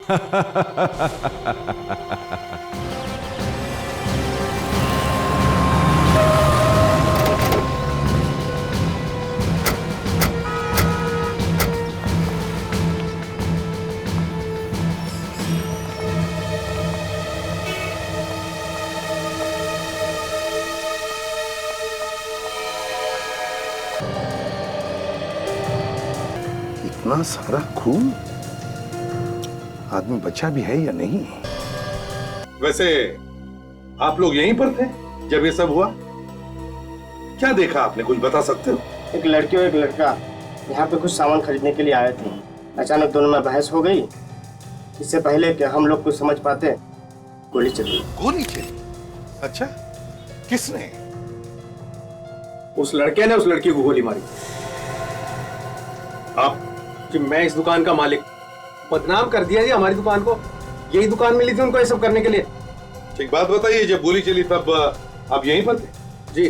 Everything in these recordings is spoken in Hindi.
इतना सारा खून, आदमी बचा भी है या नहीं? वैसे आप लोग यहीं पर थे जब ये सब हुआ? क्या देखा आपने, कुछ बता सकते हो? एक लड़की और एक लड़का यहाँ पे कुछ सामान खरीदने के लिए आए थे। अचानक दोनों में बहस हो गई। इससे पहले कि हम लोग कुछ समझ पाते, गोली चली। गोली चली? अच्छा, किसने? उस लड़के ने उस लड़की को गोली मारी। आप? कि मैं इस दुकान का मालिक, बदनाम कर दिया जी हमारी दुकान को। यही दुकान मिली थी उनको ये सब करने के लिए। ठीक बात बताइए, जब गोली चली तब आप यहीं पर थे? जी।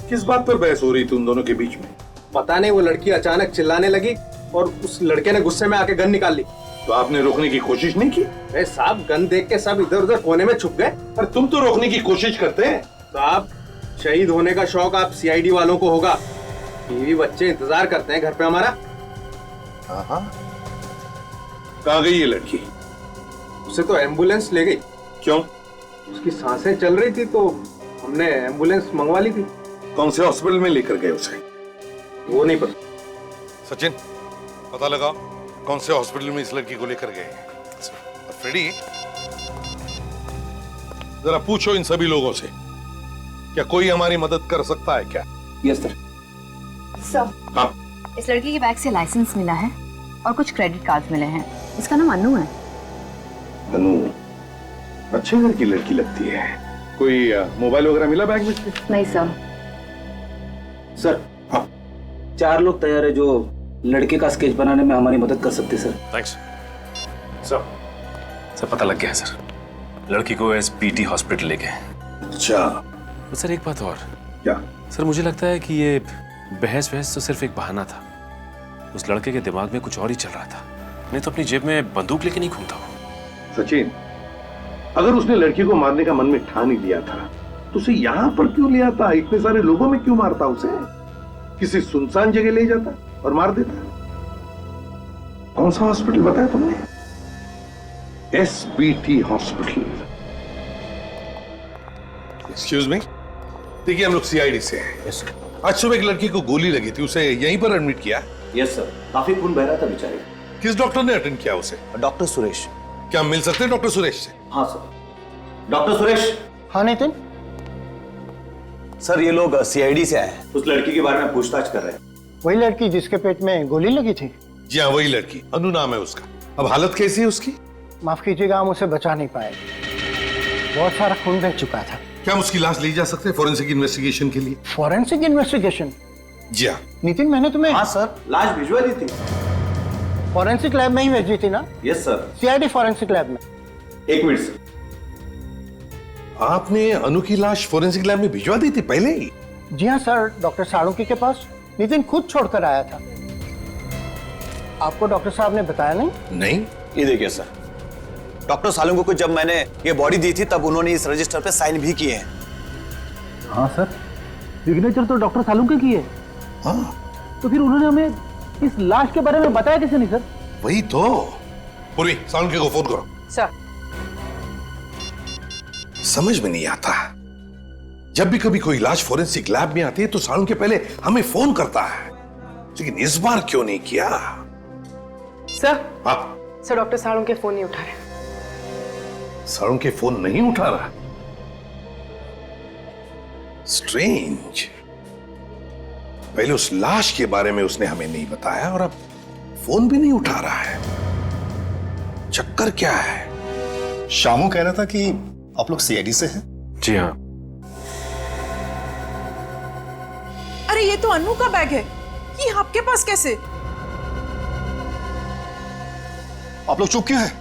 किस बात पर बहस हो रही थी उन दोनों के बीच में? पता नहीं, वो लड़की अचानक चिल्लाने लगी और उस लड़के ने गुस्से में आके गन निकाल ली। तो आपने रोकने की कोशिश नहीं की? अरे साहब, गन देख के सब इधर उधर कोने में छुप गए। पर तुम तो रोकने की कोशिश करते हैं। साहब, शहीद होने का शौक आप सीआईडी वालों को होगा। बीवी बच्चे इंतजार करते हैं घर पे हमारा। हाँ। कहाँ गई ये लड़की? उसे तो एम्बुलेंस ले गई। क्यों? उसकी सांसें चल रही थी तो हमने एम्बुलेंस मंगवा ली थी। कौन से हॉस्पिटल में लेकर गए उसे? वो नहीं पता। सचिन, पता लगाओ कौन से हॉस्पिटल में इस लड़की को लेकर गए। फ्रेडी, जरा पूछो इन सभी लोगों से, क्या कोई हमारी मदद कर सकता है क्या? Yes sir. सर, हाँ। इस लड़की के बैग से लाइसेंस मिला है और कुछ क्रेडिट कार्ड मिले हैं। इसका नाम अनु है। अनु? अच्छे घर की लड़की लगती है। कोई मोबाइल वगैरह मिला बैग में से? नहीं सर। सर, हाँ। 4 लोग तैयार है जो लड़के का स्केच बनाने में हमारी मदद कर सकते सर। थैंक्स सर, पता लग गया है सर। लड़की को एसपीटी हॉस्पिटल ले गए। अच्छा। तो सर एक बात और। क्या? सर मुझे लगता है कि ये बहस तो सिर्फ एक बहाना था। उस लड़के के दिमाग में कुछ और ही चल रहा था, नहीं तो अपनी जेब में बंदूक लेके नहीं घूमता वो। सचिन, अगर उसने लड़की को मारने का मन में ठान ही लिया था तो उसे यहाँ पर क्यों ले आता? इतने सारे लोगों में क्यों मारता उसे? किसी सुनसान जगह ले जाता और मार देता। कौन सा हॉस्पिटल बताया तुमने? SBT hospital. एक्सक्यूज मी, देखिए हम लोग सीआईडी से हैं। Yes sir. आज सुबह एक लड़की को गोली लगी थी, उसे यहीं पर एडमिट किया? यस सर, काफी खून बह रहा था बेचारे। किस डॉक्टर ने अटेंड किया उसे? डॉक्टर सुरेश। क्या मिल सकते हैं डॉक्टर सुरेश से? हाँ सर। डॉक्टर सुरेश। हाँ नितिन। सर, ये लोग सीआईडी से आए हैं, उस लड़की के बारे में पूछताछ कर रहे हैं। वही लड़की जिसके पेट में गोली लगी थी? जी हाँ, वही लड़की। अनु नाम है उसका। अब हालत कैसी है उसकी? माफ कीजिएगा, हम उसे बचा नहीं पाए। बहुत सारा खून बह चुका था। क्या हम उसकी लाश ले जा सकते हैं फॉरेंसिक इन्वेस्टिगेशन के लिए? Forensic investigation? जी हाँ। नितिन, मैंने तुम्हें हाँ सर, लाश भिजवा दी थी। फॉरेंसिक लैब में ही भेजी थी ना? Yes sir. CID forensic lab में। 1 मिनट सर। आपने अनु की लाश फॉरेंसिक लैब में भिजवा दी थी पहले ही? जी हाँ सर, डॉक्टर साळुंके के पास नितिन खुद छोड़कर आया था। आपको डॉक्टर साहब ने बताया नहीं? नहीं। ये देखिए सर, डॉक्टर सालुंके को जब मैंने ये बॉडी दी थी तब उन्होंने इस रजिस्टर पे साइन भी किए हैं। हाँ सर, सिग्नेचर तो डॉक्टर सालुंके की है। हाँ। तो फिर उन्होंने हमें इस लाश के बारे में बताया कैसे नहीं सर? वही तो। पूर्वी, साळुंके को फोन करो। सर। समझ में नहीं आता, जब भी कभी कोई लाश फॉरेंसिक लैब में आती है तो साळुंके पहले हमें फोन करता है, लेकिन इस बार क्यों नहीं किया? सर। हाँ। सर, डॉक्टर साळुंके फोन नहीं उठा रहे। साळुंके फोन नहीं उठा रहा? स्ट्रेंज। पहले उस लाश के बारे में उसने हमें नहीं बताया और अब फोन भी नहीं उठा रहा है। चक्कर क्या है? शामू कह रहा था कि आप लोग सीआईडी से हैं? जी हाँ। अरे ये तो अनु का बैग है, ये आपके पास कैसे? आप लोग चुप क्यों हैं?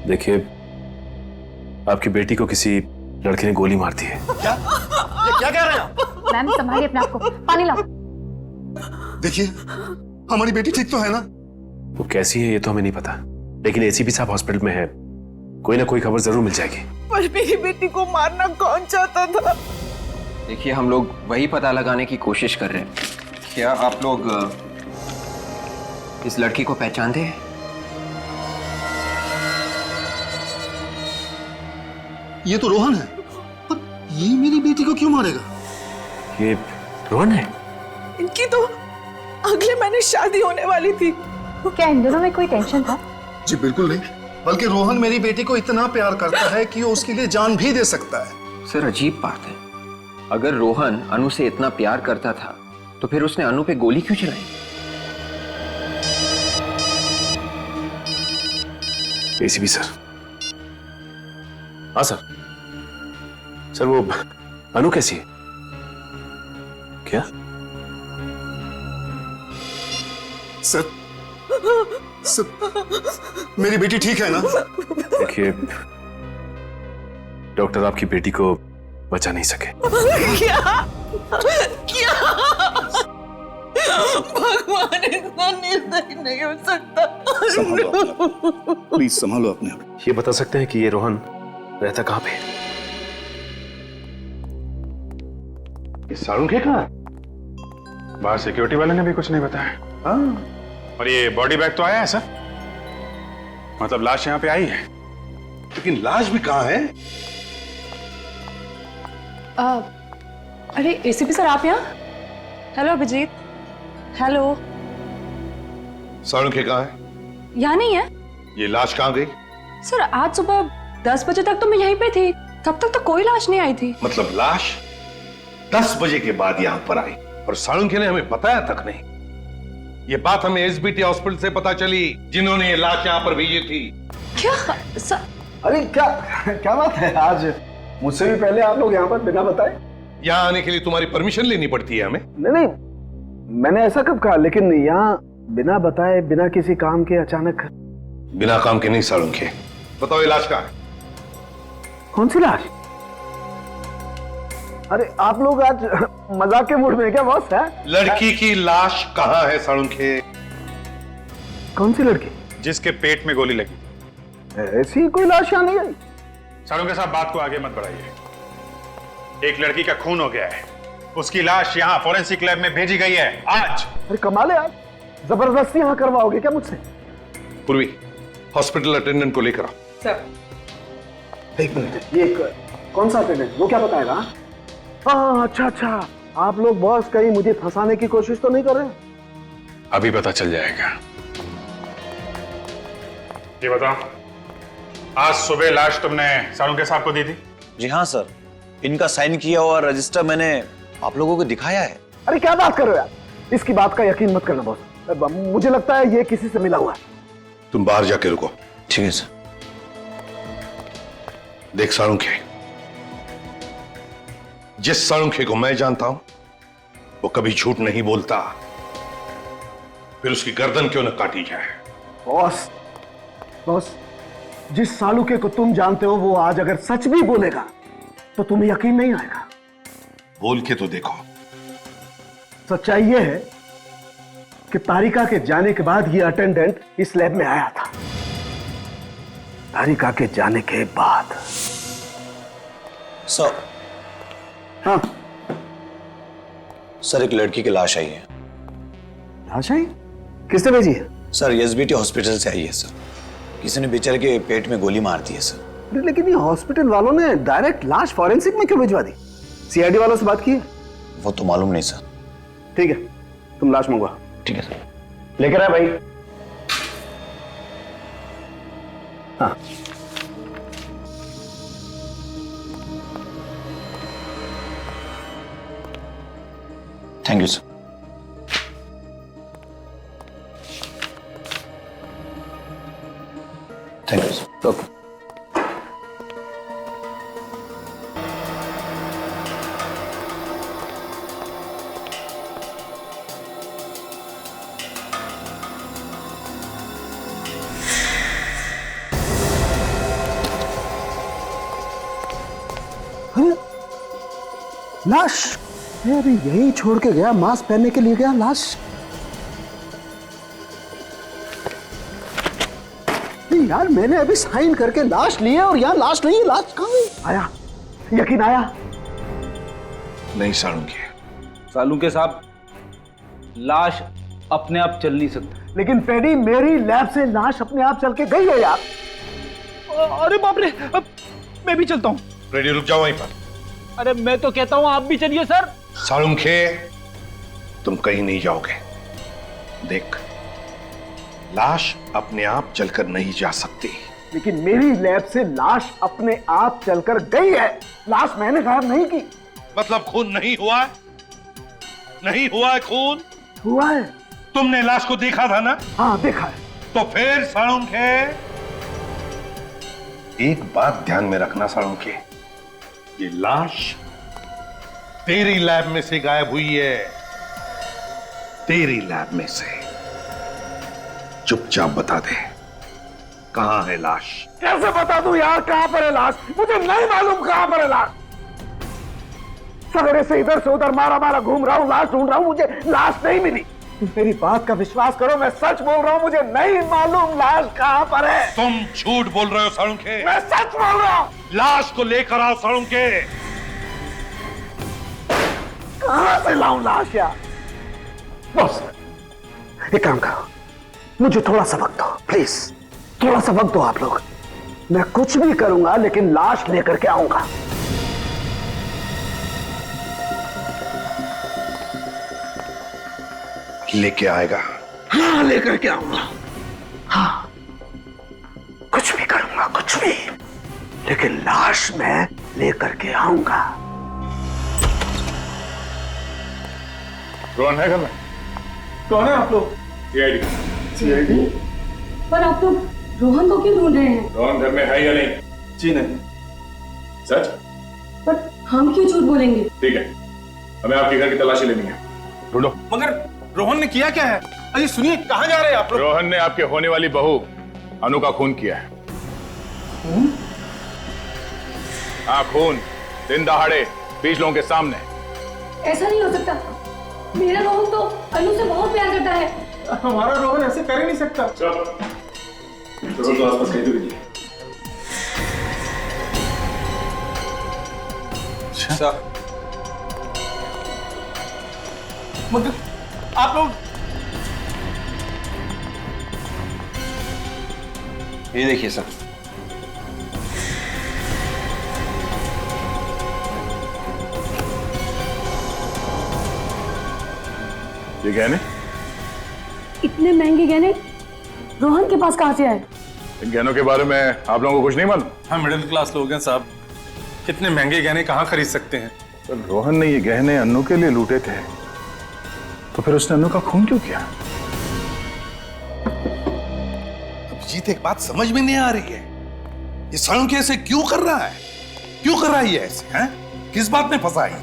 देखिए, आपकी बेटी को किसी लड़के ने गोली मार दी है। क्या? ये क्या कह रहे हैं आप? मैम, संभालिए अपने आप को। पानी लाओ। देखिए, हमारी बेटी ठीक तो है ना? वो कैसी है ये तो हमें नहीं पता, लेकिन एसीपी साहब हॉस्पिटल में है, कोई ना कोई खबर जरूर मिल जाएगी। पर मेरी बेटी को मारना कौन चाहता था? देखिए, हम लोग वही पता लगाने की कोशिश कर रहे हैं। क्या आप लोग इस लड़की को पहचानते हैं? ये तो रोहन है, पर ये मेरी बेटी को क्यों मारेगा? ये रोहन है? इनकी तो अगले महीने शादी होने वाली थी। क्या इन दोनों में कोई टेंशन था? जी बिल्कुल नहीं, बल्कि रोहन मेरी बेटी को इतना प्यार करता है कि वो उसके लिए जान भी दे सकता है। सर, अजीब बात है, अगर रोहन अनु से इतना प्यार करता था तो फिर उसने अनु पे गोली क्यों चलाई? ACP sir. हाँ सर। सर वो अनु कैसी है? क्या? सर, मेरी बेटी ठीक है ना? देखिए, डॉक्टर आपकी बेटी को बचा नहीं सके। क्या? क्या? भगवान इतना निर्दयी नहीं हो सकता। संभालो अपने आप। प्लीज संभालो अपने आप। ये बता सकते हैं कि ये रोहन रहता कहाँ पे? ये साळुंखे कहाँ? बाहर सिक्योरिटी वाले ने भी कुछ नहीं बताया। हाँ, और ये बॉडी बैग तो आया है सर, मतलब लाश यहाँ पे आई है। लेकिन लाश भी कहाँ है? अरे एसीपी सर, आप यहाँ? हेलो अभिजीत। हेलो। साळुंखे कहाँ है? यहाँ नहीं है ये लाश कहाँ गई? सर। आज सुबह 10 बजे तक तो मैं यहीं पे थी, तब तक तो कोई लाश नहीं आई थी। मतलब लाश 10 बजे के बाद यहाँ पर आई और साळुंखे ने हमें बताया तक नहीं। ये बात हमें एसबीटी हॉस्पिटल से पता चली, जिन्होंने ये लाश यहाँ पर भेजी थी। क्या सर? अरे क्या क्या बात है, आज मुझसे भी पहले आप लोग यहाँ पर बिना बताए? यहाँ आने के लिए तुम्हारी परमिशन लेनी पड़ती है हमें। नहीं, मैंने ऐसा कब कहा, लेकिन यहाँ बिना बताए, बिना किसी काम के अचानक। बिना काम के नहीं साळुंखे। बताओ ये लाश कहाँ है? कौन सी लाश? अरे आप लोग आज मजाक के मूड में है क्या बॉस? है लड़की की लाश कहाँ है साळुंखे? कौन सी लड़की? जिसके पेट में गोली लगी। ऐसी कोई लाश यहाँ नहीं आई। साळुंखे साहब, बात को आगे मत बढ़ाइए। एक लड़की का खून हो गया है, उसकी लाश यहाँ फोरेंसिक लैब में भेजी गई है आज। अरे कमाल है यार, जबरदस्ती यहाँ करवाओगे क्या मुझसे? पूर्वी, हॉस्पिटल अटेंडेंट को लेकर आओ। सर, एक मिनट, ये कौन सा अटेंडेंट? वो क्या बताएगा? हाँ अच्छा अच्छा, आप लोग बॉस कहीं मुझे फंसाने की कोशिश तो नहीं कर रहे? अभी पता चल जाएगा। ये बताओ, आज सुबह लाश तुमने साळुंखे साहब को दी थी? जी हाँ सर, इनका साइन किया हुआ रजिस्टर मैंने आप लोगों को दिखाया है। अरे क्या बात कर रहे हो यार, इसकी बात का यकीन मत करना बॉस, मुझे लगता है ये किसी से मिला हुआ है। तुम बाहर जाके रुको। ठीक है सर। देख साळुंखे, जिस साळुंखे को मैं जानता हूं वो कभी झूठ नहीं बोलता, फिर उसकी गर्दन क्यों न काटी जाए। बॉस बॉस, जिस साळुंखे को तुम जानते हो वो आज अगर सच भी बोलेगा तो तुम्हें यकीन नहीं आएगा। बोल के तो देखो। सच्चाई ये है कि तारिका के जाने के बाद ये अटेंडेंट इस लैब में आया था। तारिका के जाने के बाद। सर, हाँ सर, एक लड़की की लाश आई है। लाश आई? किसने भेजी है? सर, एसबीटी हॉस्पिटल से आई है सर। किसी ने बेचारे के पेट में गोली मार दी है सर। लेकिन ये हॉस्पिटल वालों ने डायरेक्ट लाश फॉरेंसिक में क्यों भिजवा दी? सीआईडी वालों से बात की है? वो तो मालूम नहीं सर। ठीक है, तुम लाश मंगवा। ठीक है सर। लेकर आए भाई। हाँ thank you sir. Thank you sir. Okay. लाश? अरे यही छोड़ के गया, मास्क पहनने के लिए गया, लाश। नहीं यार, मैंने अभी साइन करके लाश ली है और यहाँ लाश नहीं है। लाश कहाँ है? आया, यकीन आया? नहीं सालुंखे। सालुंखे साहब, लाश अपने आप चल नहीं सकती। लेकिन पेडी, मेरी लैब से लाश अपने आप चल के गई है यार। अरे बाप रे, अब मैं भी चलता हूँ। रेडी, रुक जाओ वहीं पर। अरे मैं तो कहता हूँ आप भी चलिए सर। सालुंखे, तुम कहीं नहीं जाओगे। देख, लाश अपने आप चलकर नहीं जा सकती। लेकिन मेरी लैब से लाश अपने आप चलकर गई है। लाश मैंने गायब नहीं की। मतलब खून नहीं हुआ है? नहीं हुआ है खून? हुआ है। तुमने लाश को देखा था ना? हाँ देखा है। तो फिर सालुंखे, एक बात ध्यान में रखना सालुंखे, ये लाश तेरी लैब में से गायब हुई है। तेरी लैब में से। चुपचाप बता दे, कहां है लाश? कैसे बता दूं यार कहां पर है लाश? मुझे नहीं मालूम कहां पर है लाश। सवेरे से इधर से उधर मारा घूम रहा हूं, लाश ढूंढ रहा हूं, मुझे लाश नहीं मिली। मेरी बात का विश्वास करो, मैं सच बोल रहा हूं, मुझे नहीं मालूम लाश कहां पर है। तुम झूठ बोल रहे हो सालुंखे। मैं सच बोल रहा हूं। लाश को लेकर आओ सालुंखे। कहां से लाऊं लाश यार? बॉस, एक काम करो, मुझे थोड़ा सा वक्त दो प्लीज। थोड़ा सा वक्त दो आप लोग। मैं कुछ भी करूंगा लेकिन लाश लेकर के आऊंगा। लेके आएगा? हाँ लेकर के आऊंगा। हाँ, कुछ भी करूंगा, कुछ भी, लेकिन लाश मैं लेकर के आऊंगा। रोहन है घर में? कौन है आप लोग? सीआईडी। पर आप लोग रोहन को क्यों ढूंढ रहे हैं? रोहन घर में है या नहीं? जी नहीं। सच? पर हम क्यों झूठ बोलेंगे? ठीक है, हमें आपके घर की तलाशी लेनी है। ढूंढो। मगर रोहन ने किया क्या है? अरे सुनिए, कहां जा रहे हैं आप लोग? रोहन ने आपके होने वाली बहू अनु का खून किया है। हाँ, खून दिन दहाड़े 20 लोगों के सामने। ऐसा नहीं हो सकता। मेरा रोहन तो अनु से बहुत प्यार करता है। हमारा रोहन ऐसे कर ही नहीं सकता। चलो तो आसपास कहीं तो कीजिए। अच्छा, मगर आप लोग ये देखिए सर। ये गहने? इतने महंगे गहने रोहन के पास कहां से आए? इन गहनों के बारे में आप लोगों को कुछ नहीं मालूम? हम मिडिल क्लास लोग हैं साहब, कितने महंगे गहने कहां खरीद सकते हैं? तो रोहन ने ये गहने अन्नू के लिए लूटे थे, तो फिर उसने अन्नू का खून क्यों किया? अभिजीत, एक बात समझ में नहीं आ रही है, ये सालुंखे ऐसे क्यों कर रहा है? क्यों कर रहा है ये ऐसे? हैं? किस बात में फंसा है?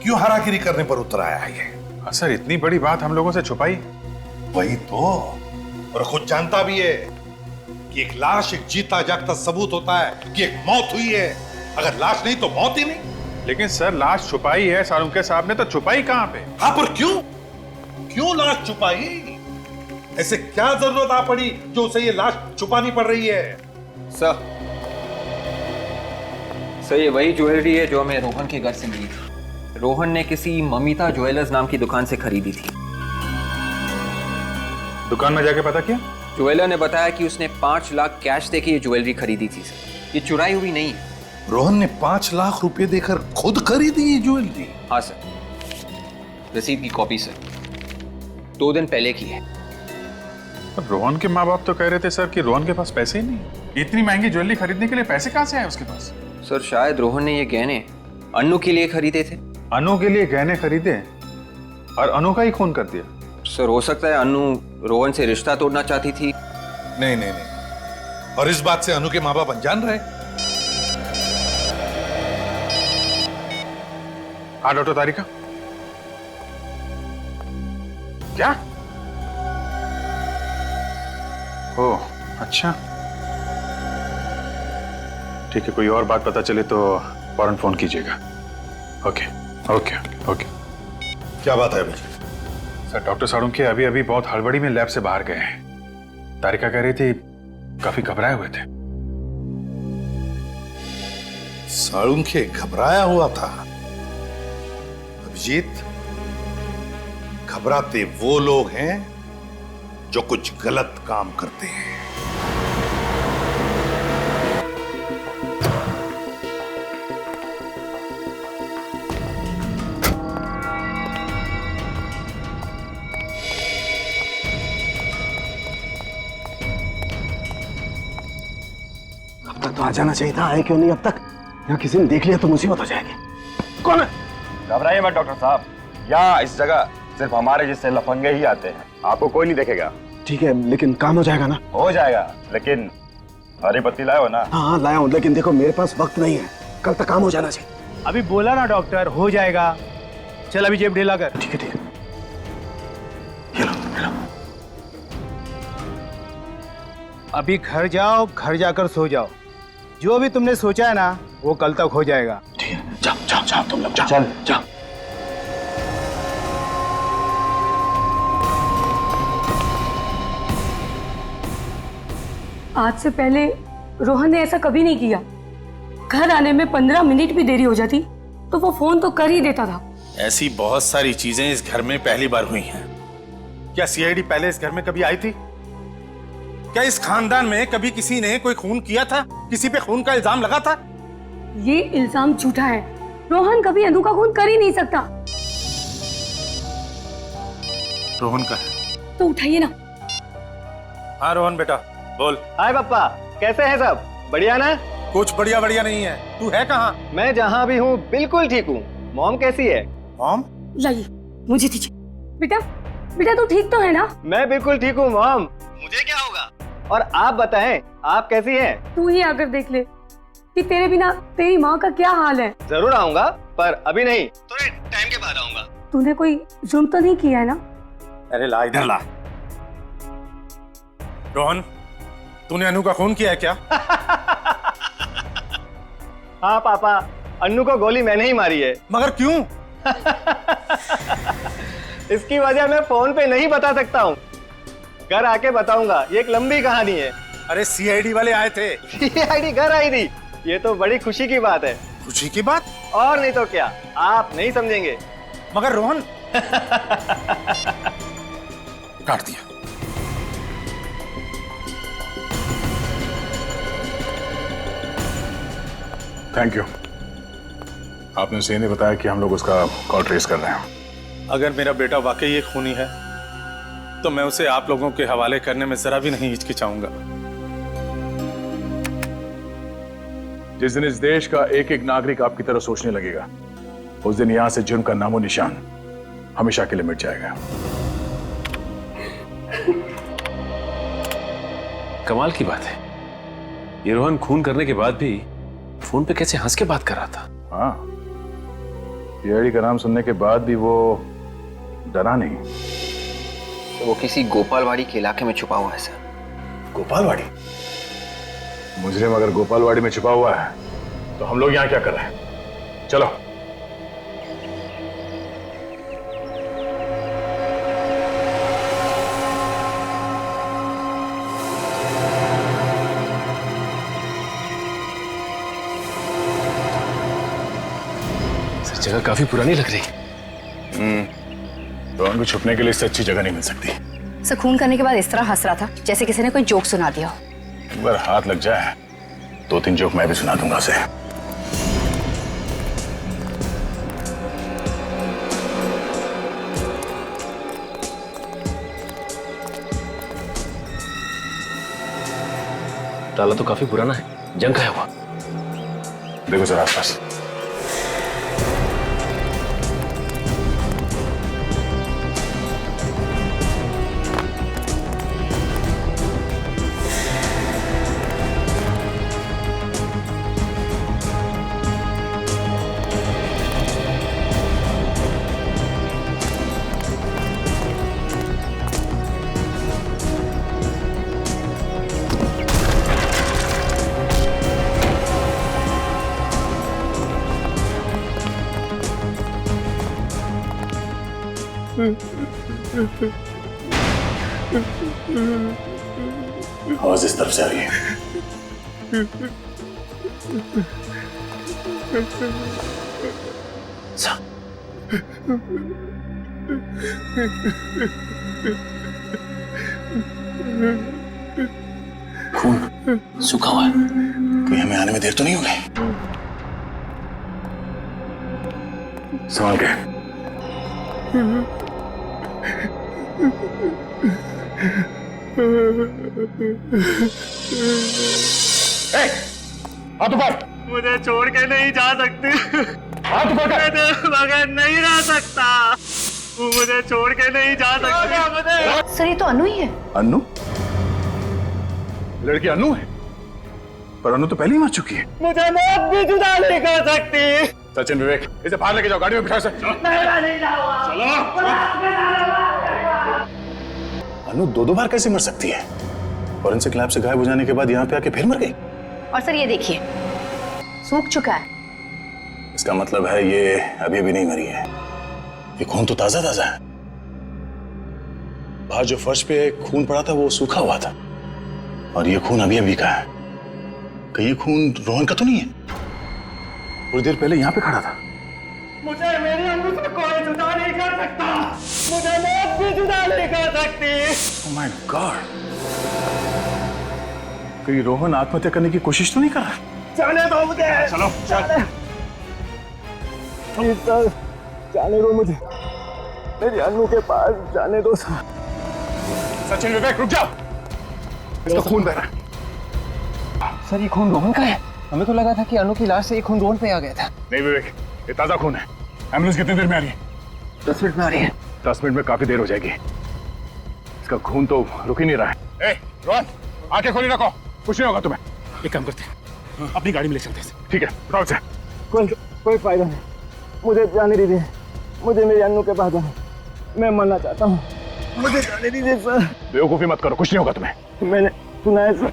क्यों हारागिरी करने पर उतर आया है ये? सर, इतनी बड़ी बात हम लोगों से छुपाई? वही तो, और खुद जानता भी है कि एक लाश एक जीता जागता सबूत होता है कि एक मौत हुई है। अगर लाश नहीं तो मौत ही नहीं। लेकिन सर, लाश छुपाई है सालुंखे साहब ने, तो छुपाई कहां पे? हाँ, पर क्यों? क्यों लाश छुपाई? ऐसे क्या जरूरत आ पड़ी जो उसे ये लाश छुपानी पड़ रही है? सर, ये वही ज्वेलरी है जो हमें रोहन के घर से मिली थी। रोहन ने किसी ममिता ज्वेलर्स नाम की दुकान से खरीदी थी। दुकान में जाके पता किया? ज्वेलर ने बताया कि उसने 5 लाख कैश देके ये ज्वेलरी खरीदी थी सर। ये चुराई हुई नहीं है। रोहन ने 5 लाख रुपए देकर खुद खरीदी ये ज्वेलरी? हाँ सर, रसीद की कॉपी सर, 2 दिन पहले की है। रोहन के माँ बाप तो कह रहे थे सर कि रोहन के पास पैसे ही नहीं। इतनी महंगी ज्वेलरी खरीदने के लिए पैसे कहां से आए उसके पास? सर, शायद रोहन ने ये गहने अनु के लिए खरीदे थे। अनु के लिए गहने खरीदे और अनु का ही खून कर दिया? सर, हो सकता है अनु रोहन से रिश्ता तोड़ना चाहती थी। नहीं नहीं नहीं, और इस बात से अनु के माँ बाप अनजान रहे? हाँ डॉक्टर तारिका, क्या? ओह अच्छा, ठीक है, कोई और बात पता चले तो फौरन फोन कीजिएगा। Okay okay okay. क्या बात है अभी? सर, डॉक्टर सालुंखे अभी बहुत हड़बड़ी में लैब से बाहर गए हैं। तारिका कह रही थी काफी घबराए हुए थे। साळुंखे घबराया हुआ था? अभिजीत, घबराते वो लोग हैं जो कुछ गलत काम करते हैं। अब तक तो आ जाना चाहिए था, आए क्यों नहीं अब तक? यहाँ किसी ने देख लिया तो मुसीबत हो जाएगी। कौन है? घबराइए मत डॉक्टर साहब, यहाँ इस जगह सिर्फ हमारे जैसे लफंगे ही आते हैं, आपको कोई नहीं देखेगा। ठीक है, लेकिन काम हो जाएगा ना? हो जाएगा, लेकिन हरी पत्ती लाए हो ना? हाँ लाया हूँ, लेकिन देखो मेरे पास वक्त नहीं है, कल तक काम हो जाना चाहिए। अभी बोला ना डॉक्टर, हो जाएगा। चल अभी जेब ढीला कर। ठीक है ठीक है। अभी घर जाओ, घर जाकर सो जाओ। जो भी तुमने सोचा है ना वो कल तक हो जाएगा। ठीक है, जाओ जाओ जाओ तुम लोग, जाओ चल जाओ। आज से पहले रोहन ने ऐसा कभी नहीं किया। घर आने में 15 मिनट भी देरी हो जाती तो वो फोन तो कर ही देता था। ऐसी बहुत सारी चीजें इस घर में पहली बार हुई हैं। क्या सीआईडी पहले इस घर में कभी आई थी? क्या इस खानदान में कभी किसी ने कोई खून किया था? किसी पे खून का इल्जाम लगा था? ये इल्जाम झूठा है। रोहन कभी अनु का खून कर ही नहीं सकता। रोहन का है तो उठाइए ना। हाँ रोहन बेटा बोल। हाय पापा, कैसे हैं सब? बढ़िया ना? कुछ बढ़िया बढ़िया नहीं है। तू है कहाँ? मैं जहाँ भी हूँ बिल्कुल ठीक हूँ। मॉम कैसी है? मॉम? लाइए, मुझे दीजिए। बेटा बेटा तू ठीक तो है ना? मैं बिल्कुल ठीक हूँ मॉम। मुझे क्या होगा? और आप बताएं, आप कैसी हैं? तू ही आकर देख ले कि तेरे बिना तेरी माँ का क्या हाल है। जरूर आऊंगा, पर अभी नहीं, थोड़े टाइम के बाद आऊंगा। तूने कोई जुर्म तो नहीं किया है ना? अरे ला इधर ला। रोहन, तूने अनु का खून किया है क्या? हाँ पापा, अन्नू को गोली मैंने ही मारी है। मगर क्यों? इसकी वजह मैं फोन पे नहीं बता सकता हूँ, घर आके बताऊंगा। ये एक लंबी कहानी है। अरे सीआईडी वाले आए थे। सीआईडी घर आई थी, ये तो बड़ी खुशी की बात है। खुशी की बात? और नहीं तो क्या, आप नहीं समझेंगे। मगर रोहन काट दिया। Thank you. आपने उसे नहीं बताया कि हम लोग उसका कॉल ट्रेस कर रहे हैं। अगर मेरा बेटा वाकई एक खूनी है तो मैं उसे आप लोगों के हवाले करने में जरा भी नहीं हिचकिचाऊंगा। जिस दिन इस देश का एक एक नागरिक आपकी तरह सोचने लगेगा, उस दिन यहां से जुर्म का नामो निशान हमेशा के लिए मिट जाएगा। कमाल की बात है, ये रोहन खून करने के बाद भी फोन पे कैसे हंस के बात कर रहा था। हाँ, सीआईडी का नाम सुनने के बाद भी वो डरा नहीं। तो वो किसी गोपालवाड़ी के इलाके में छुपा हुआ है सर। गोपालवाड़ी? मुजरिम अगर गोपालवाड़ी में छुपा हुआ है तो हम लोग यहाँ क्या कर रहे हैं? चलो। सर जगह काफी पुरानी लग रही। रोहन को छुपने के लिए इससे अच्छी जगह नहीं मिल सकती। सर खून करने के बाद इस तरह हंस रहा था जैसे किसी ने कोई जोक सुना दिया हो। अगर हाथ लग जाए 2-3 जोक मैं भी सुना दूंगा उसे। ताला तो काफी पुराना है, जंग का है हुआ। देखो जरा आसपास। आवाज इस तरफ से आ रही है। खून सूखा हुआ है, कोई हमें आने में देर तो नहीं हो गई? संभाल के। हाथ ऊपर। मुझे छोड़ के नहीं जा सकती। हाथ ऊपर कर। मैं बगैर नहीं रह सकता। मुझे छोड़ के नहीं जा सकती। सर ये तो अनु ही है। अन्नू? लड़की अन्नू है, पर अन्नू तो पहले ही मर चुकी है। मुझे मौत भी जुदा नहीं कर सकती। सचिन, विवेक, इसे बाहर लेके जाओ, गाड़ी में बिठा से। नहीं जाऊंगा। अन्नू दो बार कैसे मर सकती है? फॉरेंसिक लैब से गायब हो जाने के बाद यहाँ पे आके फिर मर गई। और सर ये देखिए, सूख चुका है। इसका मतलब है ये अभी भी नहीं मरी है। ये खून तो ताजा ताजा है। बाहर जो फर्श पे खून पड़ा था वो सूखा हुआ था, और ये खून अभी अभी का है। कहीं ये खून रोहन का तो नहीं है? थोड़ी देर पहले यहाँ पे खड़ा था। मुझे मेरी अन्नू से कोई जुदा नहीं कर सकता। मुझे मौत भी जुदा नहीं कर सकती। Oh my God! कहीं रोहन आत्महत्या करने की कोशिश तो नहीं कर रहा? जाने दो मुझे। चलो चल। प्लीज सर, जाने दो मुझे। मेरी अन्नू के पास जाने दो सर। सचिन, विवेक, रुक जाओ। इसका खून बह रहा है। सर ये खून रोहन का है? हमें तो लगा था कि अनु की लाश से ये खून रोहन पे आ गया था। नहीं विवेक, ये ताजा खून है। एम्बुलेंस कितनी देर में आ रही है? 10 मिनट में आ रही है। 10 मिनट में काफी देर हो जाएगी। इसका खून तो रुक ही नहीं रहा है। रोहन, आंखें खोली रखो, कुछ नहीं होगा तुम्हें। एक काम करते हैं, अपनी गाड़ी में ले चलते हैं। ठीक है, उठाओ इसे। कोई फायदा नहीं, मुझे जाने दीजिए। मुझे मेरी अन्नू के पास जाना, मैं मरना चाहता हूँ। मुझे जाने दीजिए सर। बेवकूफी मत करो, कुछ नहीं होगा तुम्हें। मैंने सुना है सर,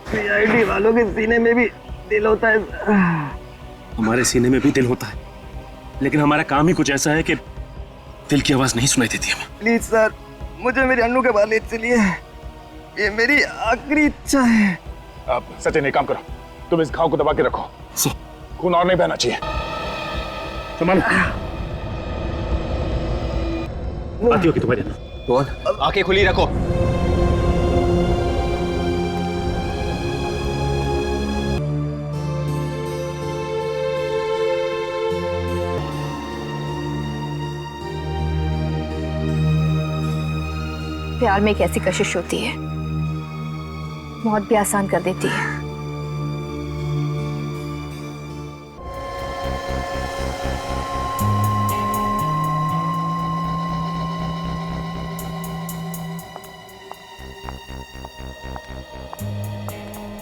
सीआईडी वालों के सीने में भी दिल होता है। हमारे सीने में भी दिल होता है, लेकिन हमारा काम ही कुछ ऐसा है कि दिल की आवाज नहीं सुनाई देती हमें। प्लीज सर, मुझे मेरी अन्नू के पास ले चलिए। ये मेरी आखिरी इच्छा है। आप सचिन एक काम करो, तुम इस घाव को दबा के रखो, खून और नहीं बहना चाहिए। संभालो। आती होगी तुम्हारी अन्नू। रोहन, आंखें खुली रखो। प्यार में एक ऐसी कशिश होती है, मौत भी आसान कर देती है।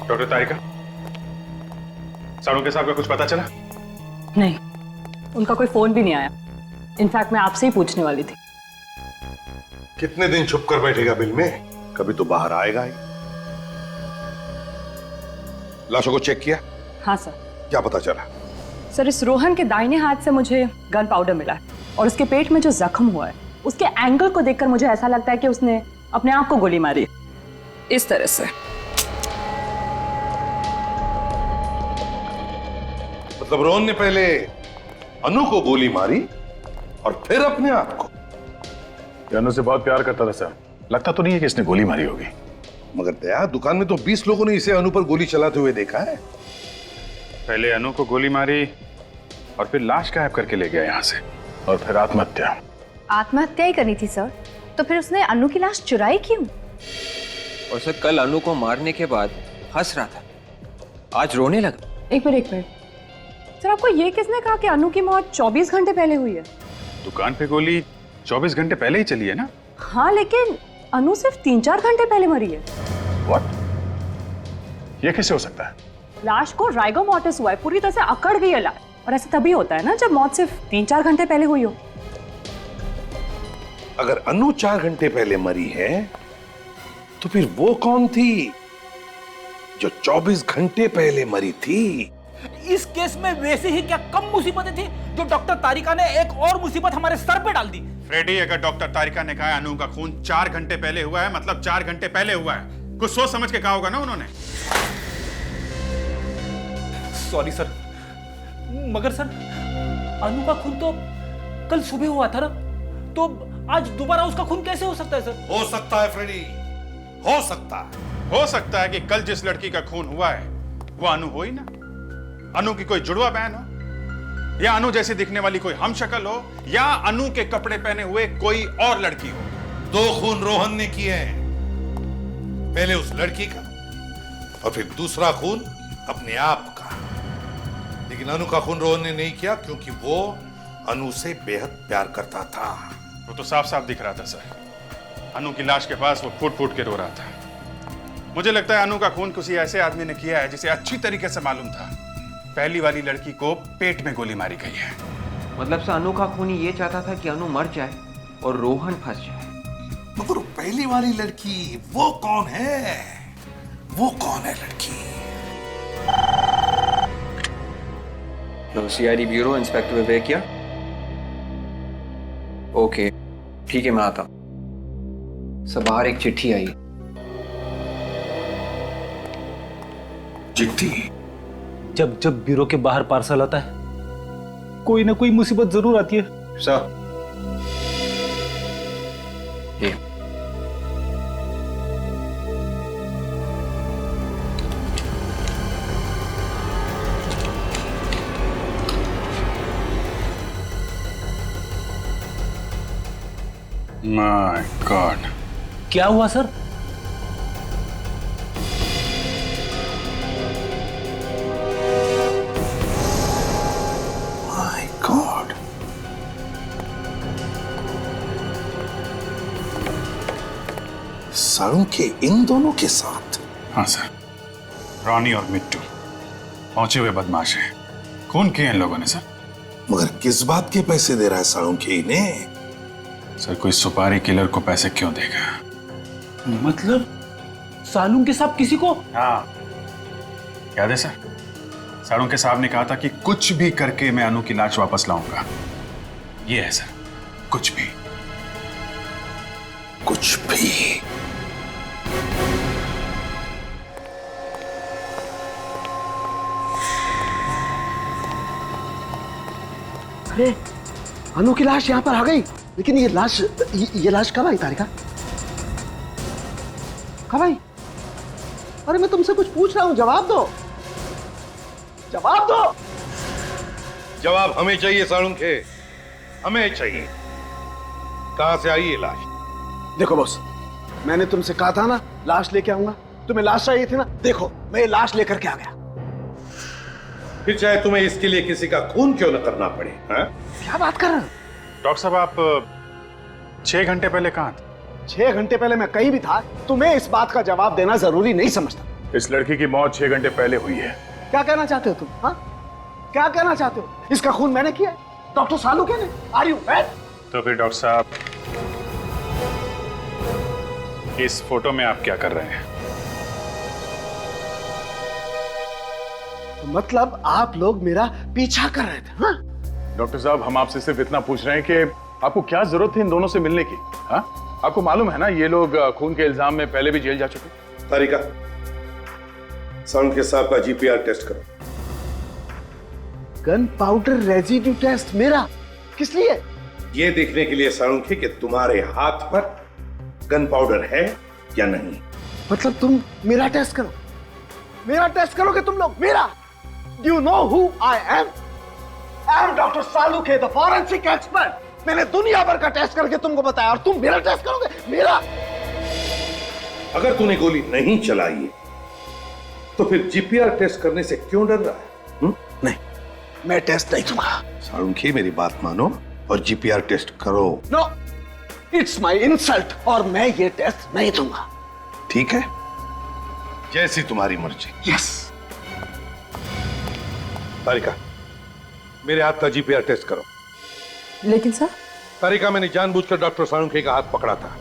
डॉक्टर तारिका, साणु के साहब का कुछ पता चला? नहीं, उनका कोई फोन भी नहीं आया। इनफैक्ट मैं आपसे ही पूछने वाली थी। कितने दिन छुप कर बैठेगा बिल में? कभी तो बाहर आएगा ही। लाशों को चेक किया? हाँ सर। क्या पता चला? सर इस रोहन के दाहिने हाथ से मुझे गन पाउडर मिला है, और उसके पेट में जो जख्म हुआ है उसके एंगल को देखकर मुझे ऐसा लगता है कि उसने अपने आप को गोली मारी है, इस तरह से। मतलब रोहन ने पहले अनु को गोली मारी और फिर अपने आप को? अनु से बहुत प्यार करता था सर, लगता तो नहीं है कि इसने गोली मारी होगी। मगर दया, दुकान में तो 20 लोगों ने इसे अनु पर गोली चलाते हुए देखा है। पहले अनु को गोली मारी और फिर लाश गायब करके ले गया यहाँ से, और फिर आत्महत्या। आत्महत्या ही करनी थी सर, तो फिर उसने अनु की लाश चुराई क्यों? और सर कल अनु को मारने के बाद हंस रहा था, आज रोने लगा। एक मिनट सर, आपको ये किसने कहा कि अनु की मौत 24 घंटे पहले हुई है? दुकान पे गोली 24 घंटे पहले ही चली है ना? हाँ, लेकिन अनु सिर्फ 3-4 घंटे पहले मरी है। What? ये कैसे हो सकता है? लाश को राइगो मॉर्टिस हुआ है, पूरी तरह से अकड़ गई है लाश, और ऐसा तभी होता है ना जब मौत सिर्फ 3-4 घंटे पहले हुई हो। अगर अनु 4 घंटे पहले मरी है तो फिर वो कौन थी जो 24 घंटे पहले मरी थी? इस केस में वैसे ही क्या कम मुसीबतें थी जो डॉक्टर तारिका ने एक और मुसीबत हमारे सर पे डाल दी। फ्रेडी, अगर डॉक्टर तारिका ने कहा अनु का खून 4 घंटे पहले हुआ है, मतलब 4 घंटे पहले हुआ है। कुछ सोच समझ के कहा होगा ना उन्होंने। सॉरी सर, मगर सर अनु का खून तो कल सुबह हुआ था ना, तो आज दोबारा उसका खून कैसे हो सकता है सर? हो सकता है फ्रेडी, हो सकता है। हो सकता है कि कल जिस लड़की का खून हुआ है वो अनु हो ही ना। अनु की कोई जुड़वा बहन हो, या अनु जैसी दिखने वाली कोई हमशक्ल हो, या अनु के कपड़े पहने हुए कोई और लड़की हो। 2 खून रोहन ने किए हैं, पहले उस लड़की का और फिर दूसरा खून अपने आप का। लेकिन अनु का खून रोहन ने नहीं किया क्योंकि वो अनु से बेहद प्यार करता था। वो तो साफ साफ दिख रहा था सर। अनु की लाश के पास वो फूट फूट के रो रहा था। मुझे लगता है अनु का खून किसी ऐसे आदमी ने किया है जिसे अच्छी तरीके से मालूम था पहली वाली लड़की को पेट में गोली मारी गई है। मतलब से अनु का खूनी ये चाहता था कि अनु मर जाए और रोहन फंस जाए। मगर पहली वाली लड़की वो कौन है? वो कौन है लड़की? सीआईडी ब्यूरो इंस्पेक्टर विवेकिया। ओके ठीक है, मैं आता हूं। सब बाहर एक चिट्ठी आई। चिट्ठी? जब जब ब्यूरो के बाहर पार्सल आता है कोई ना कोई मुसीबत जरूर आती है सर। ये माय गॉड, क्या हुआ सर? माय गॉड, साड़ू के इन दोनों के साथ? हाँ सर, रॉनी और मिट्टू पहुंचे हुए बदमाश हैं। खून किए इन लोगों ने सर। मगर किस बात के पैसे दे रहा है साड़ू के इन्हें? सर कोई सुपारी किलर को पैसे क्यों देगा? मतलब सालून के साहब किसी को? हाँ याद है सर, साड़ू के साहब ने कहा था कि कुछ भी करके मैं अनु की लाश वापस लाऊंगा। ये है सर, कुछ भी। कुछ भी? अरे अनु की लाश यहाँ पर आ गई, लेकिन ये लाश कब आई तारिका? कब आई? अरे मैं तुमसे कुछ पूछ रहा हूँ, जवाब दो, जवाब दो। जवाब हमें चाहिए साड़ू के, हमें चाहिए। कहां से आई ये लाश? देखो बॉस, मैंने तुमसे कहा था ना लाश लेके आऊंगा, तुम्हें लाश चाहिए थी ना, देखो मैं ये लाश लेकर के आ गया। फिर चाहे तुम्हें इसके लिए किसी का खून क्यों न करना पड़े। हाँ? क्या बात कर रहे हो? डॉक्टर साहब आप 6 घंटे पहले कहां थे? 6 घंटे पहले मैं कहीं भी था, तुम्हें इस बात का जवाब देना जरूरी नहीं समझता। इस लड़की की मौत 6 घंटे पहले हुई है। क्या कहना चाहते हो तुम? हाँ, क्या कहना चाहते हो? इसका खून मैंने किया है, डॉक्टर सालुके ने। Are you mad? तो फिर डॉक्टर साहब इस फोटो में आप क्या कर रहे हैं? मतलब आप लोग मेरा पीछा कर रहे थे? हाँ? डॉक्टर साहब हम आपसे सिर्फ इतना पूछ रहे हैं कि आपको क्या जरूरत थी इन दोनों से मिलने की? हाँ? आपको मालूम है ना ये लोग खून के इल्जाम में पहले भी जेल जा चुके। तारिका, साउंड के साहब का जीपीआर टेस्ट करो। गन पाउडर रेजिड्यू टेस्ट मेरा? किस लिए? ये देखने के लिए साउंड कि तुम्हारे हाथ पर गन पाउडर है या नहीं। मतलब तुम मेरा टेस्ट करो, मेरा टेस्ट करोगे तुम लोग? मेरा? Do you know who I am? I am Dr. Saluke, the forensic expert. मैंने दुनिया भर का टेस्ट करके तुमको बताया और तुम मेरा टेस्ट करोगे? मेरा? अगर तूने गोली नहीं चलाई है, तो फिर जीपीआर टेस्ट करने से क्यों डर रहा है? नहीं, मैं टेस्ट नहीं दूंगा। सारुंखी मेरी बात मानो और जीपीआर टेस्ट करो। नो, इट्स माई इंसल्ट और मैं ये टेस्ट नहीं दूंगा। ठीक है, जैसी तुम्हारी मर्जी। यस। तारिका, मेरे हाथ का जीपीआर टेस्ट करो। लेकिन सर? तारिका, मैंने जानबूझकर डॉक्टर साळुंखे का हाथ पकड़ा था।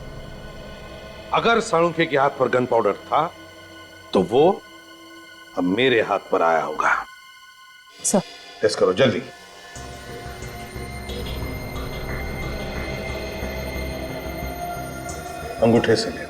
अगर साळुंखे के हाथ पर गन पाउडर था तो वो अब मेरे हाथ पर आया होगा। सर टेस्ट करो जल्दी। अंगूठे से ले।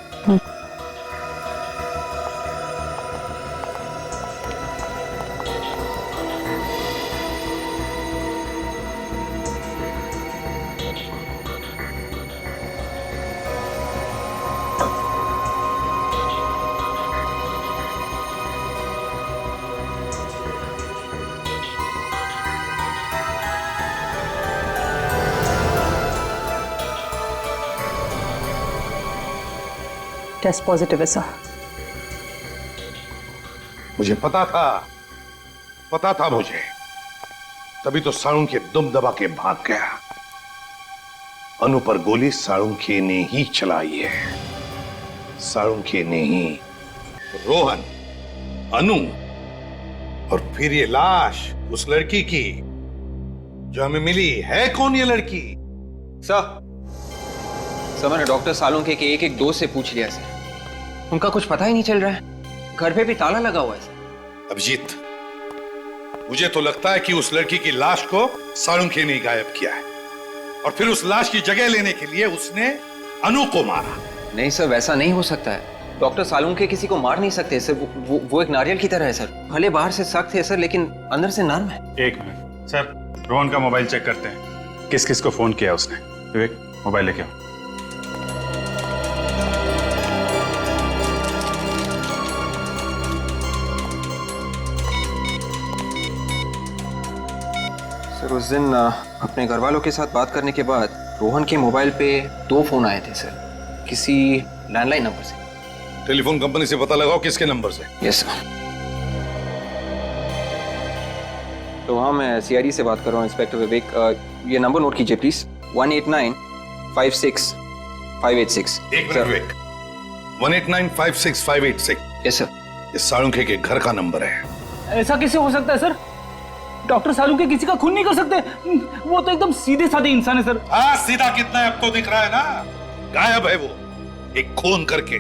टेस्ट पॉजिटिव है सर। मुझे पता था मुझे, तभी तो साळुंखे दुम दबा के भाग गया। अनु पर गोली साळुंखे ने ही चलाई है, साळुंखे ने ही। रोहन, अनु और फिर ये लाश उस लड़की की जो हमें मिली है। कौन ये लड़की? सर मैंने डॉक्टर सालुंखे के एक एक दोस्त से पूछ लिया सर, उनका कुछ पता ही नहीं चल रहा है। घर पे भी ताला लगा हुआ है सर। अभिजीत, मुझे तो लगता है कि उस लड़की की लाश को साळुंखे ने गायब किया है और फिर उस लाश की जगह लेने के लिए उसने अनु को मारा। नहीं सर, वैसा नहीं हो सकता है। डॉक्टर सालुंखे किसी को मार नहीं सकते सर। वो एक नारियल की तरह है सर। भले बाहर से सख्त है सर, लेकिन अंदर से नर्म है। एक मिनट सर, रोहन का मोबाइल चेक करते हैं, किस किस को फोन किया उसने। विवेक, मोबाइल लेके आओ। सर उस दिन अपने घर वालों के साथ बात करने के बाद रोहन के मोबाइल पे 2 फोन आए थे सर, किसी लैंडलाइन नंबर से। टेलीफोन कंपनी से पता लगाओ किसके नंबर से। Yes sir. तो हाँ, मैं सीआईडी से बात कर रहा हूँ, इंस्पेक्टर विवेक। ये नंबर नोट कीजिए प्लीज, 189565886। एक मिनट विवेक, 189565886। Yes sir. ये साळुंखे के घर का नंबर है। ऐसा कैसे हो सकता है सर? डॉक्टर सालुंखे किसी का खून नहीं कर सकते। वो तो एकदम सीधे साधे इंसान है सर। हाँ, सीधा कितना है अब तो दिख रहा है ना। गायब है वो एक खून करके।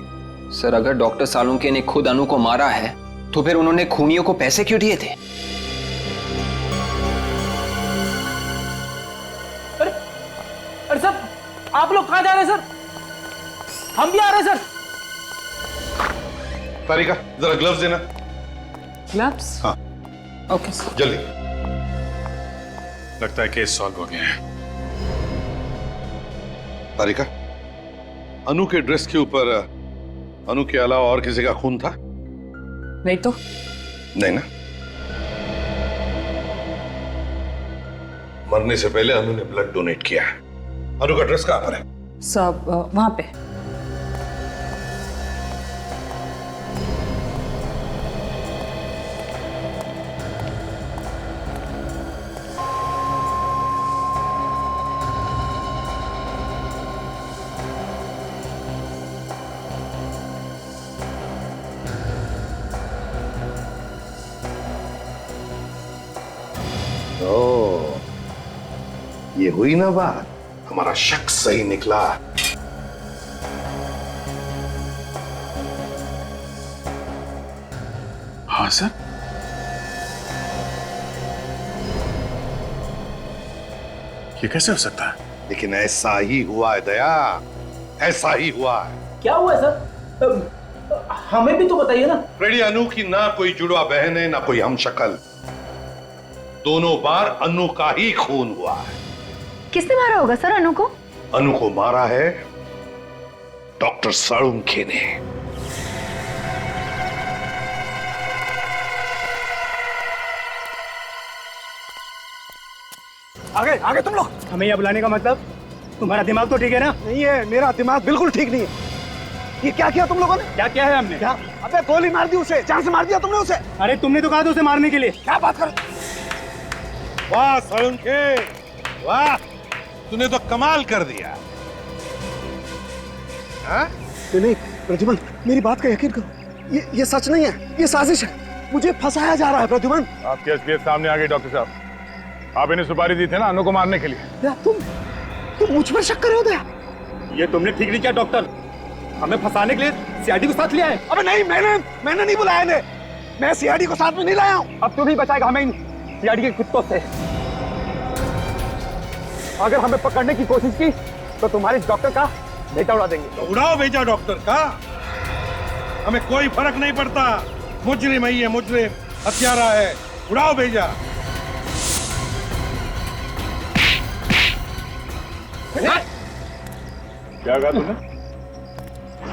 सर अगर डॉक्टर सालुंखे ने खुद अनु को मारा है तो फिर उन्होंने खूनियों को पैसे क्यों दिए थे? अरे सर, आप लोग कहाँ जा रहे हैं सर? हम भी आ रहे हैं सर। तारिका, जरा ग्लव्स देना। ग्लव्स? हाँ ओके सर। जल्दी। लगता है केस सॉल्व हो गया है। तारिका, अनु के ड्रेस के ऊपर अनु के अलावा और किसी का खून था? नहीं तो। नहीं ना? मरने से पहले अनु ने ब्लड डोनेट किया है। अनु का ड्रेस कहां पर है? सब वहां पे। ये हुई ना बात, हमारा शक सही निकला। हाँ सर। ये कैसे हो सकता है? लेकिन ऐसा ही हुआ है दया, ऐसा ही हुआ है। क्या हुआ है सर? हमें भी तो बताइए ना। फ्रेडी, अनु की ना कोई जुड़वा बहन है ना कोई हम शक्ल। दोनों बार अनु का ही खून हुआ है। किसने मारा होगा सर अनु को? अनु को मारा है डॉक्टर साळुंखे ने। आगे आगे तुम लोग। हमें यहाँ बुलाने का मतलब? तुम्हारा दिमाग तो ठीक है ना? नहीं है, मेरा दिमाग बिल्कुल ठीक नहीं है। ये क्या किया तुम लोगों ने? क्या क्या है हमने? क्या? अबे गोली मार दी उसे। जान से मार दिया तुमने उसे। अरे तुमने तो कहा था उसे मारने के लिए। क्या बात कर? वाह साळुंखे, वाह, तूने तो कमाल कर दिया। हाँ? नहीं प्रद्युमन, मेरी बात का यकीन करो, ये सच नहीं है, ये साजिश है। मुझे फंसाया जा रहा है प्रद्युमन। आपके असलियत सामने आ गई डॉक्टर साहब। आप इन्हें सुपारी दी थी ना अनु को मारने के लिए। तुम मुझ पर शक कर रहे हो दया? ये तुमने ठीक नहीं किया डॉक्टर, हमें फंसाने के लिए सीआईडी को साथ लिया है। अबे नहीं, मैंने नहीं बुलाया इन्हें। मैं सीआईडी को साथ में नहीं लाया हूँ। अब तो नहीं बचाएगा हमें सीआईडी के कुत्तों से। अगर हमें पकड़ने की कोशिश की तो तुम्हारे डॉक्टर का बेटा उड़ा देंगे। तो उड़ाओ बेटा डॉक्टर का, हमें कोई फर्क नहीं पड़ता। मुजरिम है ये, मुजरिम हत्यारा है, उड़ाओ भेजा। क्या कहा तुमने?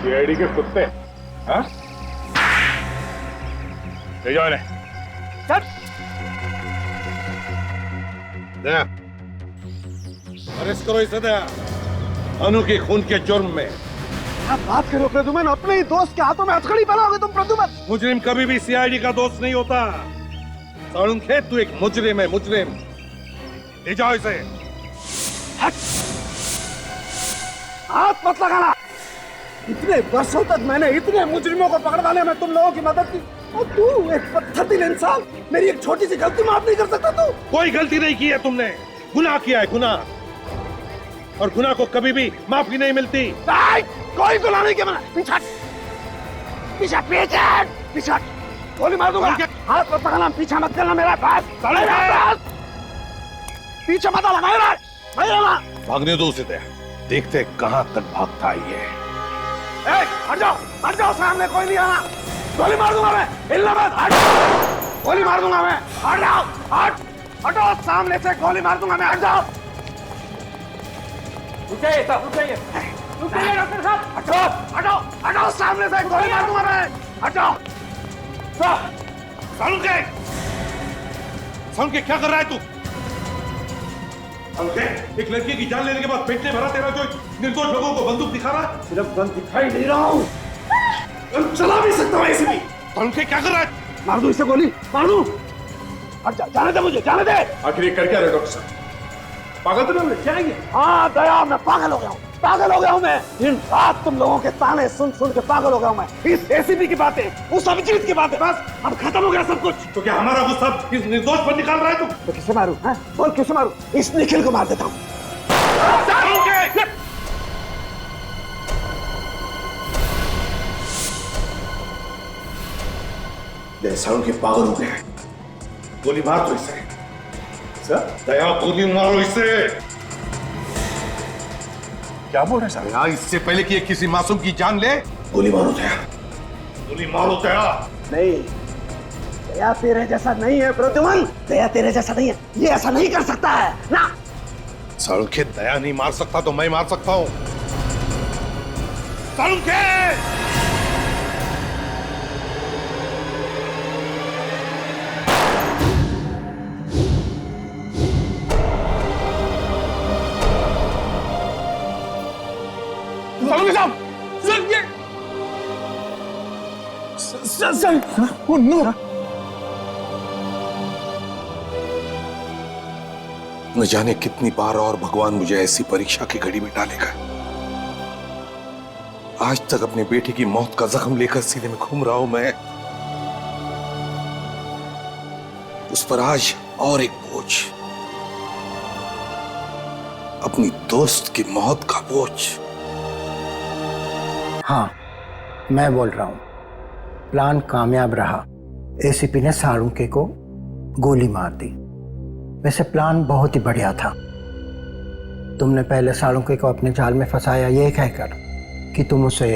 सीआईडी के कुत्ते? हाँ? ले जाओ इन्हें। दया, अरेस्ट करो इसे दया, अनु के खून के जुर्म में। क्या बात करो प्रद्युमन, अपने ही दोस्त के हाथों में हथकड़ी बनाओगे तुम प्रद्युमन? मुजरिम कभी भी सीआईडी का दोस्त नहीं होता। सालुंखे, तू एक मुजरिम है, मुजरिम। ले जाओ इसे। हाथ मत लगाना। इतने वर्षों तक मैंने इतने मुजरिमों को पकड़वाने में तुम लोगों की मदद की, और तू एक पत्थर दिल इंसान मेरी एक छोटी सी गलती माफ नहीं कर सकता तू? कोई गलती नहीं की है तुमने, गुनाह किया है, गुनाह। और गुनाह को कभी भी माफी नहीं मिलती। कोई गुनाह नहीं किया मैंने। पीछे पीछे पीछे पीछे गोली मार दूंगा। हाथ मत लगाना, पीछे मत करना मेरा पास। पीछे मत लगा। भागने दो उसे, देखते कहां तक भागता है ये। हट जाओ, सामने कोई नहीं आना। गोली मार दूंगा मैं, हिलना मत। हट, गोली मार दूंगा मैं। हट जाओ, हटो सामने से, गोली मार दूंगा मैं। हट जाओ। रुकिए डॉक्टर साहब। हटो सामने से, गोली मार दूंगा मैं। हटो। सालुंखे, क्या कर रहा है तू? एक लड़की की जान लेने के बाद पेट ने भरा तेरा जो निर्दोष लोगों को बंदूक दिखा रहा है। सिर्फ गन दिखाई नहीं रहा हूँ, चला भी सकता हूँ ऐसे भी। सालुंखे क्या कर रहा है? मार दूं इसे गोली, मार दूं। हट जा, जाने दे मुझे, जाने दे। आखिर ये कर क्या रहे डॉक्टर साहब? पागल तो नहीं हो गए? हाँ दया, मैं पागल हो गया हूँ, पागल हो गया हूँ मैं। दिन रात तुम लोगों के ताने सुन सुन के पागल हो गया हूँ मैं। इस एसीपी की बातें, उस अभिजीत की बातें, बस अब खत्म हो गया सब कुछ। तो क्या हमारा गुस्सा इस निर्दोष पर निकाल रहा है तू? तो किसे मारूं? बोल किसे मारूं? इस निखिल को मार देता हूँ। सालुंखे पागल हो गया है, गोली मार दो इसे। दया, गोली मारो इसे। क्या बोल रहे हैं दया, इससे पहले कि किसी मासूम की जान ले, गोली मारो दया, गोली मारो दया। नहीं, दया तेरे जैसा नहीं है प्रद्युमन, दया तेरे जैसा नहीं है, ये ऐसा नहीं कर सकता है ना। सालुंखे, दया नहीं मार सकता तो मैं मार सकता हूं। सालुंखे! न जाने कितनी बार और भगवान मुझे ऐसी परीक्षा की घड़ी में डालेगा। आज तक अपने बेटे की मौत का जख्म लेकर सीने में घूम रहा हूं मैं, उस पर आज और एक बोझ, अपनी दोस्त की मौत का बोझ। हाँ, मैं बोल रहा हूं, प्लान कामयाब रहा। एसीपी ने सालुंखे को गोली मार दी। वैसे प्लान बहुत ही बढ़िया था। तुमने पहले सालुंखे को अपने जाल में फंसाया ये कहकर कि तुम उसे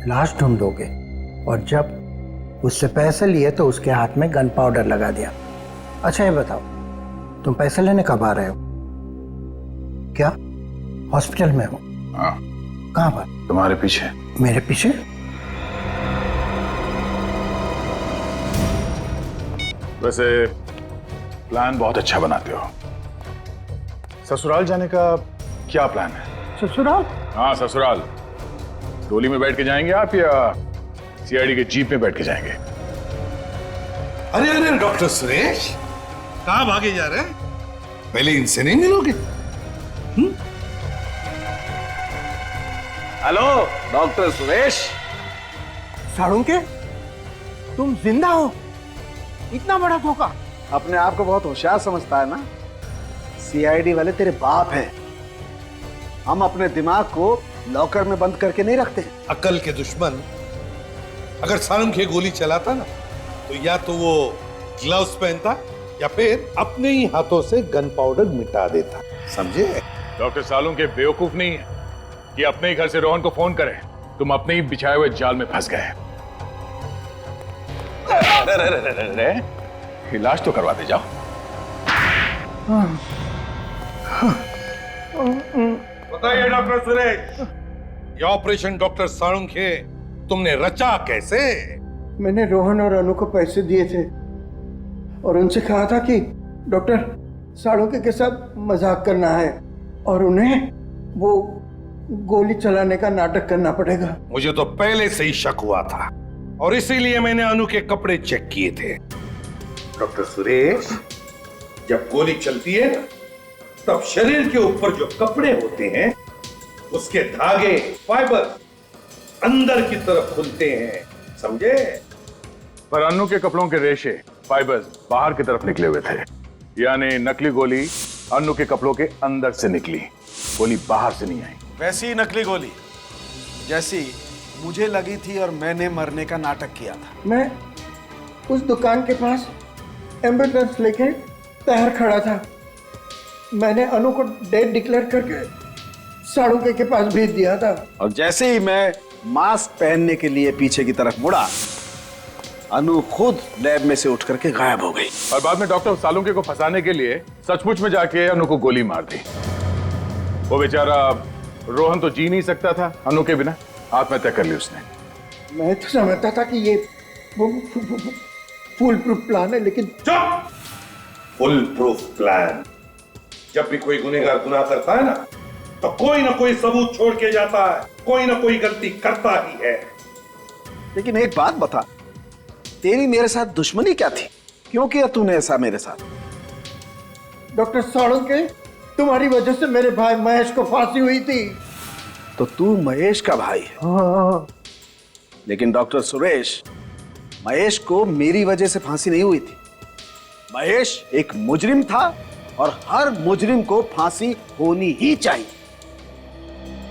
लाश ढूंढोगे, और जब उससे पैसे लिए तो उसके हाथ में गन पाउडर लगा दिया। अच्छा ये बताओ, तुम पैसे लेने कब आ रहे हो? क्या हॉस्पिटल में हो? हाँ। कहाँ पर? तुम्हारे पीछे। मेरे पीछे? वैसे प्लान बहुत अच्छा बनाते हो। ससुराल जाने का क्या प्लान है? ससुराल? हाँ ससुराल। डोली में बैठ के जाएंगे आप या सीआईडी के जीप में बैठ के जाएंगे? अरे अरे डॉक्टर सुरेश, कहां भागे जा रहे हैं? पहले इनसे नहीं मिलोगे? Hello doctor Suresh. सालुंखे, तुम जिंदा हो? इतना बड़ा धोखा। अपने आप को बहुत होशियार समझता है ना? सीआईडी वाले तेरे बाप हैं। हम अपने दिमाग को लॉकर में बंद करके नहीं रखते। अकल के दुश्मन, अगर सालुंखे गोली चलाता ना तो या तो वो ग्लव्स पहनता या फिर अपने ही हाथों से गन पाउडर मिटा देता, समझे? डॉक्टर सालुंखे बेवकूफ नहीं है कि अपने ही घर से रोहन को फोन करे। तुम अपने ही बिछाए हुए जाल में फंस गए। इलाज तो करवा दे जाओ। बताइए डॉक्टर सुरेश, ये ऑपरेशन डॉक्टर सालुंखे तुमने रचा कैसे? मैंने रोहन और अनु को पैसे दिए थे और उनसे कहा था कि डॉक्टर सालुंखे के साथ मजाक करना है, और उन्हें वो गोली चलाने का नाटक करना पड़ेगा। मुझे तो पहले से ही शक हुआ था और इसीलिए मैंने अनु के कपड़े चेक किए थे। डॉक्टर सुरेश, जब गोली चलती है ना, तब शरीर के ऊपर जो कपड़े होते हैं उसके धागे, फाइबर अंदर की तरफ खुलते हैं, समझे? पर अन्नू के कपड़ों के रेशे, फाइबर्स बाहर की तरफ निकले हुए थे, यानी नकली गोली अन्नू के कपड़ों के अंदर से निकली, गोली बाहर से नहीं आई। वैसी ही नकली गोली जैसी मुझे लगी थी और मैंने मरने का नाटक किया था। मैं उस दुकान के पास एम्बुलेंस लेके तैयार खड़ा था। मैंने अनु को डेड डिक्लेयर करके साड़ू के पास भेज दिया था। और जैसे ही मैं मास्क पहनने के लिए पीछे की तरफ मुड़ा, अनु खुद लैब में से उठ करके गायब हो गई। और बाद में डॉक्टर सालुंके को फंसाने के लिए सचमुच में जाके अनु को गोली मार दी। वो बेचारा रोहन तो जी नहीं सकता था अनु के बिना, आत्महत्या कर ली उसने। मैं तो समझता था कि ये फुल प्रूफ प्लान है, लेकिन चुप! Full proof plan? जब भी कोई गुनहगार गुनाह करता है ना, तो कोई ना कोई सबूत छोड़ के जाता है, कोई ना कोई गलती करता ही है। लेकिन एक बात बता, तेरी मेरे साथ दुश्मनी क्या थी? क्यों किया तूने ऐसा मेरे साथ? डॉक्टर साळुंके, तुम्हारी वजह से मेरे भाई महेश को फांसी हुई थी। तो तू महेश का भाई है? हाँ। लेकिन डॉक्टर सुरेश, महेश को मेरी वजह से फांसी नहीं हुई थी। महेश एक मुजरिम था और हर मुजरिम को फांसी होनी ही चाहिए।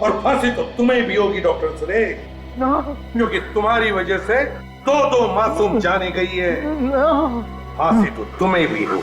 और फांसी तो तुम्हें भी होगी डॉक्टर सुरेश, क्योंकि तुम्हारी वजह से दो मासूम जाने गई है। फांसी तो तुम्हें भी हो।